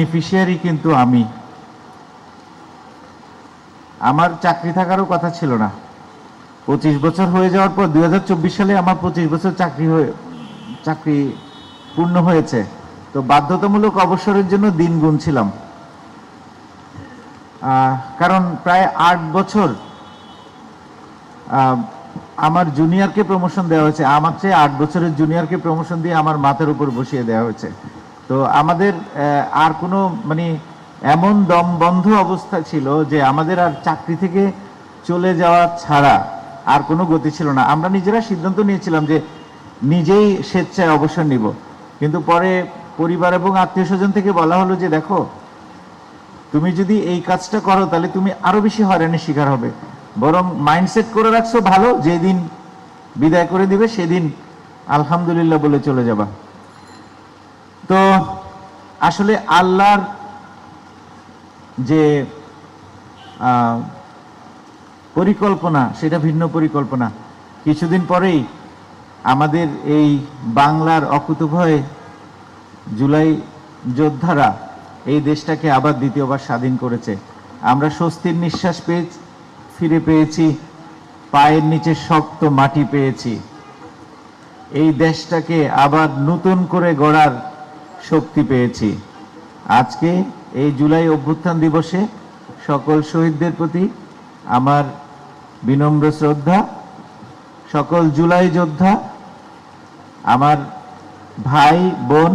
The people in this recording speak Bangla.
বেনিফিশিয়ারি কিন্তু আমি। আমার চাকরি থাকারও কথা ছিল না। 25 বছর হয়ে যাওয়ার পর 2024 সালে আমার 25 বছর চাকরি পূর্ণ হয়েছে। তো বাধ্যতামূলক অবসরের জন্য দিন গুনছিলাম। কারণ প্রায় 8 বছর আমার জুনিয়রকে প্রমোশন দেওয়া হয়েছে। আমার চেয়ে 8 বছরের জুনিয়রকে প্রমোশন দিয়ে আমার মাথার উপর বসিয়ে দেওয়া হয়েছে। তো আমাদের আর কোনো এমন দম বন্ধ অবস্থা ছিল যে আমাদের আর চাকরি থেকে চলে যাওয়া ছাড়া আর কোনো গতি ছিল না। আমরা নিজেরা সিদ্ধান্ত নিয়েছিলাম যে নিজেই স্বেচ্ছায় অবসর নিব, কিন্তু পরে পরিবার এবং আত্মীয় স্বজন থেকে বলা হলো যে দেখো, তুমি যদি এই কাজটা করো তাহলে তুমি আরো বেশি হয়রানির শিকার হবে, বরং মাইন্ডসেট করে রাখছো ভালো, যেদিন বিদায় করে দিবে সেদিন আলহামদুলিল্লাহ বলে চলে যাবা। তো আসলে আল্লাহর যে পরিকল্পনা সেটা ভিন্ন পরিকল্পনা। কিছুদিন পরেই আমাদের এই বাংলার অকুতোভয় জুলাই যোদ্ধারা এই দেশটাকে আবার দ্বিতীয়বার স্বাধীন করেছে। আমরা স্বস্তির নিঃশ্বাস ফিরে পেয়েছি, পায়ের নিচে শক্ত মাটি পেয়েছি। এই দেশটাকে আবার নতুন করে গড়ার শক্তি পেয়েছি। আজকে এই জুলাই অভ্যুত্থান দিবসে সকল শহীদদের প্রতি আমার বিনম্র শ্রদ্ধা। সকল জুলাই যোদ্ধা, আমার ভাই বোন,